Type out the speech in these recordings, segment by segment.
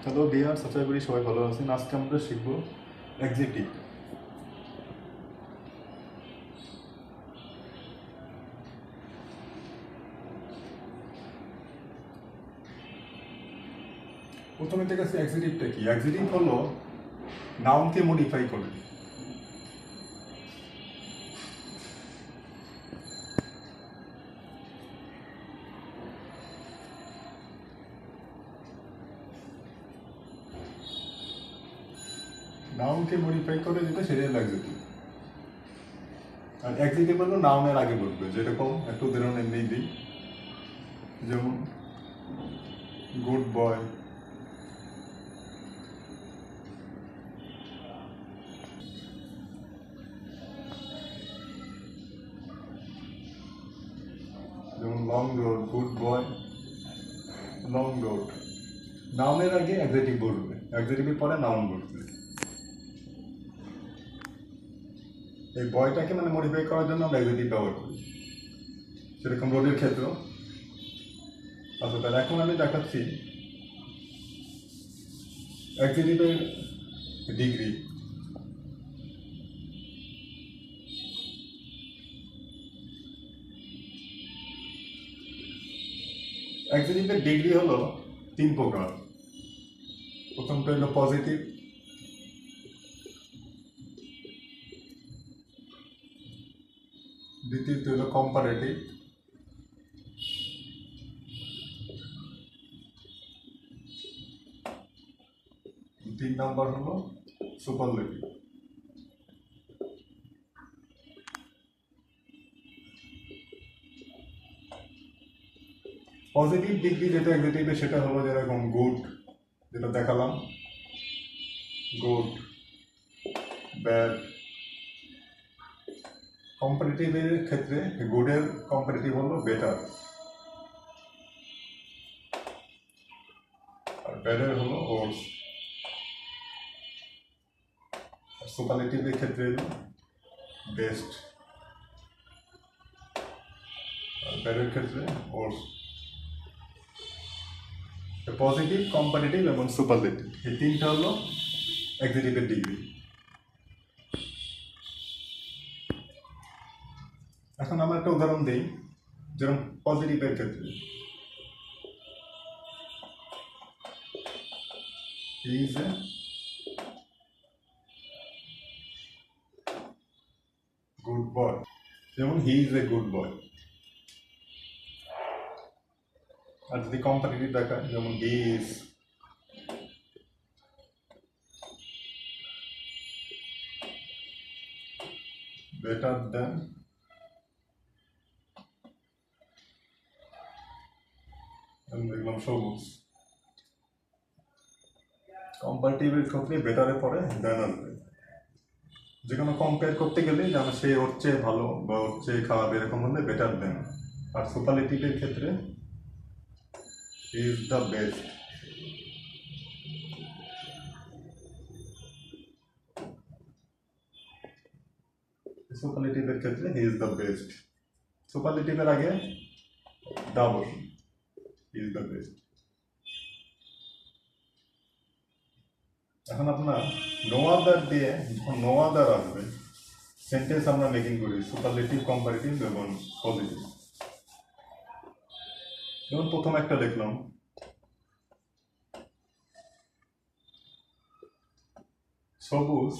Hello dears, আশা করি সবাই ভালো আছেন। আজকে আমরা শিখব অ্যাডজেক্টিভ। প্রথমে থেকে আছে অ্যাডজেক্টিভটা কি? অ্যাডজেক্টিভ হলো নাউনকে মডিফাই করে। নাউনকে মডিফাই করে যেটা সেটা হলো অ্যাডজেক্টিভ। আর অ্যাডজেক্টিভ হলো নাউনের আগে বলবে, যেরকম একটু উদাহরণ এমনি দিই, যেমন গুড বয়, যেমন long road, good boy, long road. নাউনের আগে অ্যাডজেক্টিভ বলবে, অ্যাডজেক্টিভের পরে নাউন বলবে। এই বয়টাকে মানে মডিফাই করার জন্য আমরা অ্যাডজেক্টিভ ব্যবহার করি, সেরকম রোডের ক্ষেত্রেও। আচ্ছা, তাহলে এখন আমি দেখাচ্ছি অ্যাডজেক্টিভের ডিগ্রি। অ্যাডজেক্টিভের ডিগ্রি হলো 3 প্রকার। প্রথমটা হলো পজিটিভ, দ্বিতীয়ত হলো কম্পারেটিভ, তিন নম্বর হলো সুপারলেটিভ। পজিটিভ ডিগ্রি যেটা অ্যাডজেক্টিভে সেটা হলো যেরকম গুড, যেটা দেখালাম, গুড, ব্যাড। কম্পারেটিভের ক্ষেত্রে গুডের কম্পারেটিভ হলো বেটার, আর ব্যাডের হলো ওর্স। আর সুপারলেটিভের ক্ষেত্রে হলো বেস্ট, আর ব্যাডের ক্ষেত্রে ওর্স। পজিটিভ, কম্পারেটিভ এবং সুপারলেটিভ, এই তিনটা হলো অ্যাডজেক্টিভের ডিগ্রি। এখন আমরা একটা উদাহরণ দিই, যেরকম পজিটিভের ক্ষেত্রে, he is a good boy. যেমন he is a good boy. আর যদি কম্পারেটিভ দেখায়, যেমন হি ইজ বেটার দেন, দেখলাম সবুজ। কম্পারেটিভের ক্ষেত্রে বেটারে পরে দেন আসবে। যে কোনো কম্পেয়ার করতে গেলে যেন সে ওর চেয়ে ভালো বা ওর চেয়ে খারাপ এরকম হলে বেটার দেন। আর সুপারলেটিভের ক্ষেত্রে হি ইজ দ্য বেস্ট। সুপারলেটিভের ক্ষেত্রে হি ইজ দ্য বেস্ট। সুপারলেটিভের আগে দা বসে, হি ইজ দ্য বেস্ট। এখন আপনার নো আদার দিয়ে, যখন নো আদার আসবে, সেন্টেন্স আমরা মেকিং করি সুপারলেটিভ, কম্পারেটিভ এবং পজিটিভ। যেমন প্রথম একটা লিখলাম, সবুজ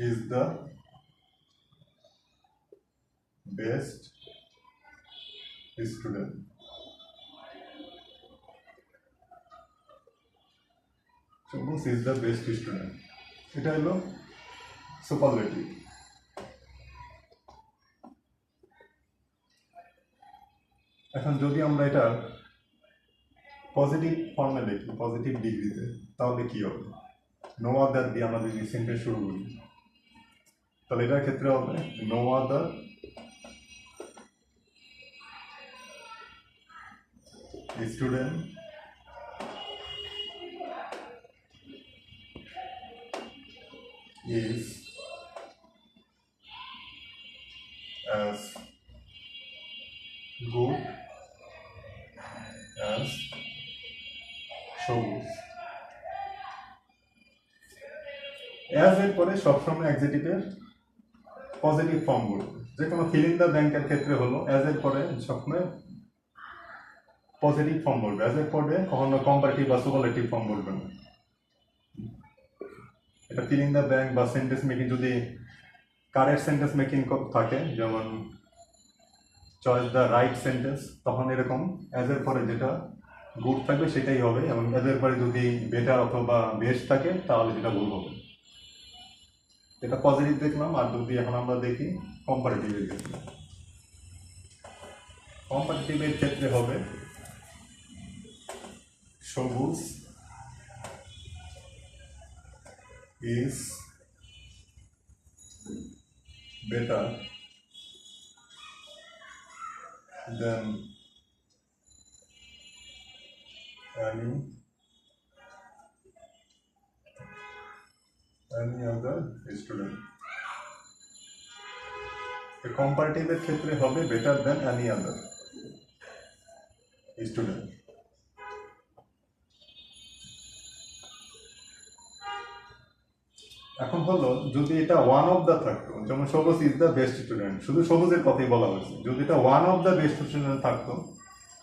ইজ দ্য বেস্ট স্টুডেন্ট। সবুজ ইজ দ্য বেস্ট স্টুডেন্ট, এটা হলো সুপারলেটিভ। এখন যদি আমরা এটা পজিটিভ ফর্মে লিখি, পজিটিভ ডিগ্রিতে, তাহলে কি হবে? নো আদার দিয়ে আমরা যদি সেন্টেন্স শুরু করি, তাহলে এটার ক্ষেত্রে হবে no other student is as good as Sabuj. As এর পরে সবসময় অ্যাডজেক্টিভের পজিটিভ ফর্ম বলবে। যে কোনো ফিল ইন দ্য ব্ল্যাঙ্কের ক্ষেত্রে হলো অ্যাজ এর পরে সবসময় পজিটিভ ফর্ম বলবে, অ্যাজ এর পরে কখনো কম্পারেটিভ বা সুপারলেটিভ ফর্ম বলবে না। এটা ফিল ইন দ্য ব্ল্যাঙ্ক বা সেন্টেন্স মেকিং যদি কারেক্ট সেন্টেন্স মেকিং থাকে, যেমন চয়েস দ্য রাইট সেন্টেন্স, তখন এরকম অ্যাজ এর পরে যেটা গুড থাকবে সেটাই হবে, এবং অ্যাজ এর পরে যদি বেটার অথবা বেস্ট থাকে তাহলে সেটা ভুল হবে। এটা পজিটিভ দেখলাম। আর যদি এখন আমরা দেখি কম্পারেটিভের ক্ষেত্রে, কম্পারেটিভের ক্ষেত্রে হবে সবুজ is better then any other student. কম্পারেটিভের ক্ষেত্রে হবে better than any other student. এখন হলো যদি এটা ওয়ান অফ দ্য থাকতো, যেমন সবুজ ইজ দ্য বেস্ট স্টুডেন্ট, শুধু সবুজের কথাই বলা হয়েছে, যদি এটা one of the best student থাকতো,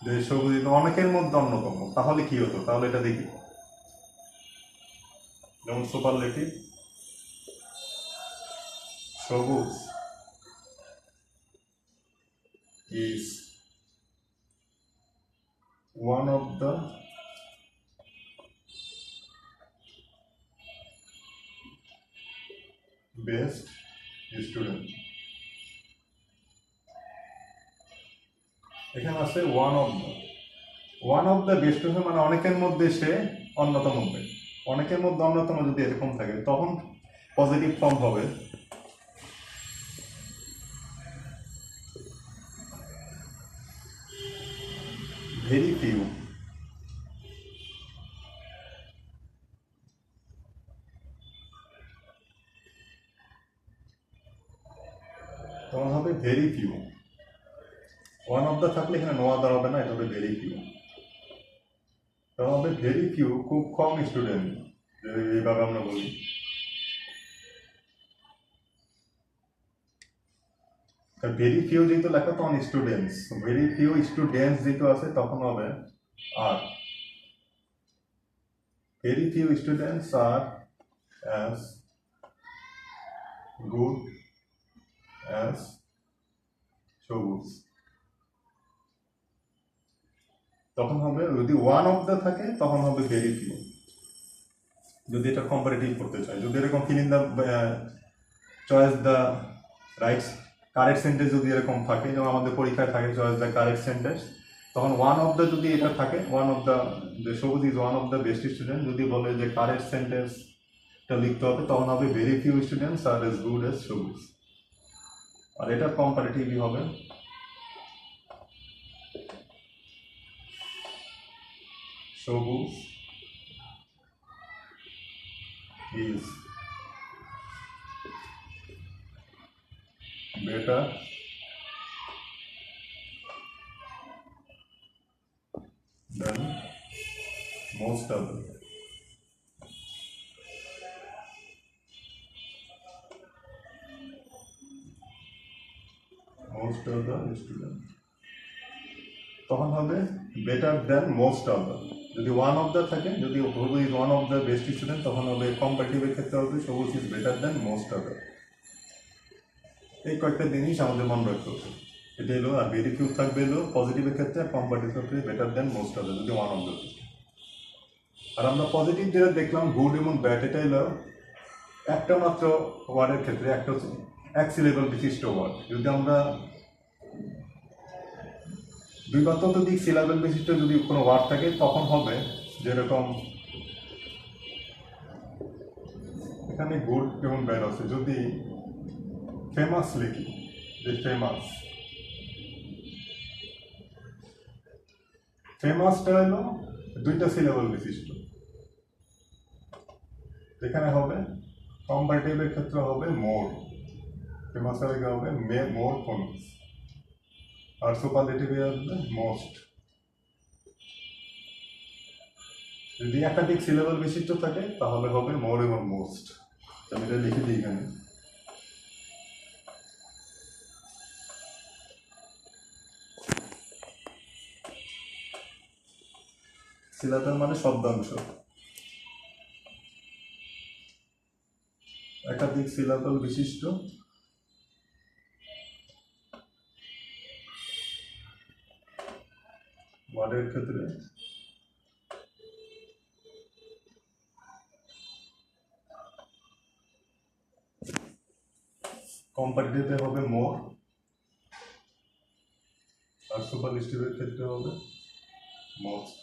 যে সবুজ অনেকের মধ্যে অন্যতম, তাহলে কি হতো? তাহলে এটা দেখি, যেমন সুপারলেটিভ সবুজ is one of the best student। এখানে আছে one of the best student, মানে অনেকের মধ্যে সে অন্যতম হবে। অনেকের মধ্যে অন্যতম যদি এরকম থাকে তখন পজিটিভ ফর্ম হবে ভেরি ফিউ। তখন হবে very few. One of the থাকলে এখানে নো আদার হবে না, এটা হবে ভেরি ফিউ। তখন হবে ভেরি ফিউ, খুব কম স্টুডেন্ট, এইভাবে আমরা বলি। ভেরি ফিউ যেহেতু লেখা, তখন স্টুডেন্টস, ভেরি ফিউ স্টুডেন্টস যেহেতু আছে তখন হবে আর। ভেরি ফিউ স্টুডেন্টস আর অ্যাজ গুড অ্যাজ সবুজ। তখন হবে, যদি ওয়ান অফ দ্য থাকে তখন হবে ভেরি ফিউ, যদি এটা কম্পারেটিভ করতে চাই। যদি এরকম fill in the choice the right correct sentence যদি এরকম থাকে, যেমন আমাদের পরীক্ষায় থাকে চয়েস দ্য কারেক্ট সেন্টেন্স, তখন ওয়ান অফ দ্য যদি এটা থাকে, ওয়ান অফ দ্য, যে সবুজ is one of the best student, যদি বলে যে কারেক্ট সেন্টেন্সটা লিখতে হবে, তখন হবে ভেরি ফিউ স্টুডেন্টস আর এজ গুড এজ সবুজ। আর এটা কম্পারেটিভই হবে সবুজ is better than most other। most other student তখন হবে বেটার দেন মোস্ট আদার। যদি ওয়ান অফ দ্য থাকে, যদি সবুজ is one of the best student, তখন হবে কম্পারেটিভের ক্ষেত্রে হবে সবুজ ইজ বেটার দেন মোস্ট আদার। এই কয়েকটা জিনিস আমাদের মনে রাখতে হবে। এটা এলো, আর ভেরি ফিউ থাকবে এলো পজিটিভের ক্ষেত্রে, আর কম্পারেটিভ ক্ষেত্রে বেটার দেন মোস্ট আদার যদি ওয়ান অফ দ্য। আর আমরা পজিটিভ যেটা দেখলাম গুড এবং ব্যাড, এটা এলো একটা মাত্র ওয়ার্ডের ক্ষেত্রে, একটা হচ্ছে এক সিলেবল বিশিষ্ট ওয়ার্ড। যদি আমরা দুই বা ততোধিক সিলেবল বিশিষ্ট যদি কোনো ওয়ার্ড থাকে, তখন হবে যেরকম এখানে গুড এবং ব্যাড আছে। যদি ফেমাস লিখি, যে ফেমাসটা হলো দুইটা সিলেবল বিশিষ্ট, এখানে হবে কম্পারেটিভের ক্ষেত্রে হবে মোর, ফেমাসের আগে হবে মোর ফেমাস, আর সুপারলেটিভে আসবে মোস্ট। যদি একাধিক সিলেবল বিশিষ্ট থাকে তাহলে হবে মোর এবং মোস্ট। আমি এটা লিখে দিই এখানে। সিলেবল মানে শব্দাংশ। একাধিক সিলেবল বিশিষ্ট ওয়ার্ডের ক্ষেত্রে কম্পারেটিভে হবে মোর, আর সুপারলেটিভের ক্ষেত্রে হবে মোস্ট।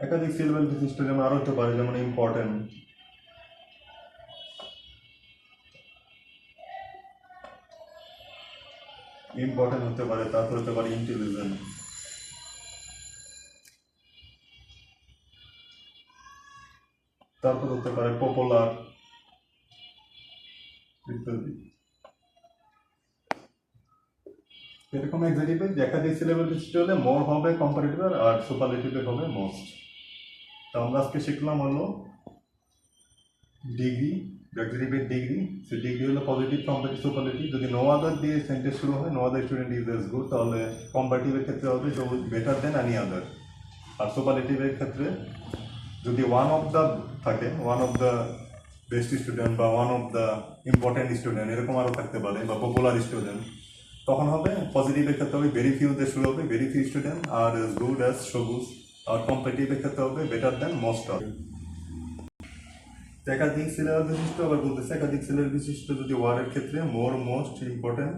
একাধিক সিলেবল বিশিষ্ট যেমন আরো হতে পারে, যেমন ইম্পর্টেন্ট, ইম্পর্টেন্ট হতে পারে, তারপর হতে পারে ইন্টেলিজেন্ট, তারপর হতে পারে পপুলার ইত্যাদি। এরকম এক্সাম্পল একাধিক সিলেবল বিশিষ্ট হলে মোর হবে কম্পারেটিভ আর সুপারলেটিভে হবে মোস্ট। তো আমরা আজকে শিখলাম হলো ডিগ্রি, এক্সাম্পল ডিগ্রি। সে ডিগ্রি হলো পজিটিভ, কম্পারেটিভ, সুপারলেটিভ। যদি নো আদার দিয়ে সেন্টেন্স শুরু হয়, no other student is as good, তাহলে কম্পারেটিভের ক্ষেত্রে হবে বেটার দেন এনি আদার। আর সুপারলেটিভের ক্ষেত্রে যদি ওয়ান অফ দ্য থাকে, one of the best student বা one of the important student, এরকম আরও থাকতে পারে, বা পপুলার স্টুডেন্ট, তখন হবে পজিটিভের ক্ষেত্রে হবে ভেরি ফিউ দিয়ে শুরু হবে, ভেরি ফিউ স্টুডেন্ট আর এস গুড অ্যাজ সবুজ। আর কম্পারেটিভের ক্ষেত্রে হবে বেটার দেন মোস্ট অফ। একাধিক সিলেবল বিশিষ্ট আবার বলতেছে, একাধিক সিলেবল বিশিষ্ট যদি ওয়ার্ডের ক্ষেত্রে মোর, মোস্ট, ইম্পর্টেন্ট,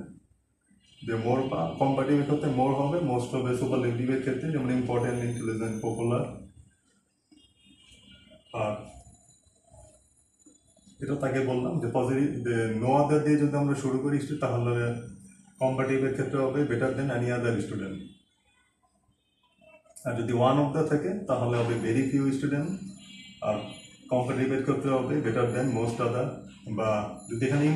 যে মোর বা কম্পারেটিভের ক্ষেত্রে মোর হবে, মোস্ট হবে সুপারলেটিভের ক্ষেত্রে, যেমন ইম্পর্টেন্ট, ইন্টেলিজেন্ট, পপুলার। আর এটা তাকে বললাম যে পজিটিভ নো আদার দিয়ে যদি আমরা শুরু করি তাহলে কম্পারেটিভের ক্ষেত্রে হবে better than any other student. আর যদি ওয়ান অফ দ্য থাকে তাহলে হবে ভেরি ফিউ স্টুডেন্ট, আর কম্পারেটিভের ক্ষেত্রে হবে বেটার দেন মোস্ট আদার। বা যদি এখানে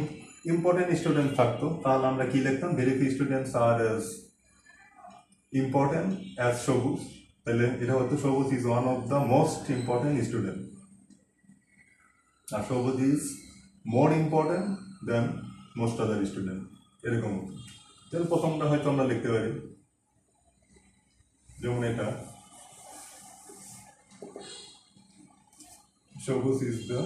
ইম্পর্টেন্ট স্টুডেন্ট থাকতো তাহলে আমরা কি লিখতাম, very few students are as important as Sabuj. তাহলে এটা হতো Sabuj is one of the most important student, আর Sabuj is more important than most other student, এরকম। তাহলে প্রথমটা হয়তো আমরা লিখতে পারি যেমন এটা, সবুজ ইজ দ্য,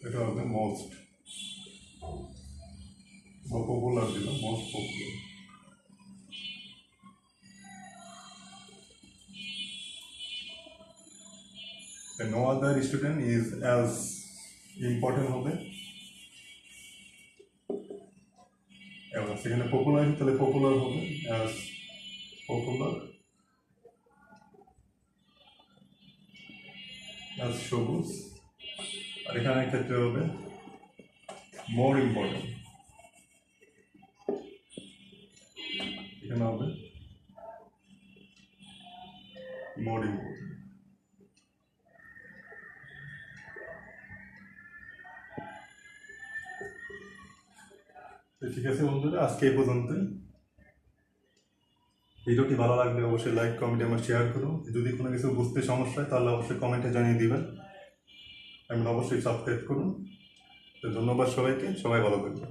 এটা হবে মোস্ট, বা পপুলার দিল, most popular. No other student is as important হবে। এবার সেখানে পপুলার, তাহলে পপুলার হবে as পপুলার, as সবুজ। আর এখানে ক্ষেত্রে হবে মোর ইম্পর্টেন্ট, এখানে হবে মোর ইম্পর্টেন্ট। ঠিক আছে বন্ধুরা, আজকে এই পর্যন্তই। ভিডিওটি ভালো লাগলে অবশ্যই লাইক, কমেন্ট এবং শেয়ার করুন। যদি কোনো কিছু বুঝতে সমস্যা হয় তাহলে অবশ্যই কমেন্টে জানিয়ে দিবেন এবং অবশ্যই সাবস্ক্রাইব করুন। তো ধন্যবাদ সবাইকে, সবাই ভালো থাকবেন।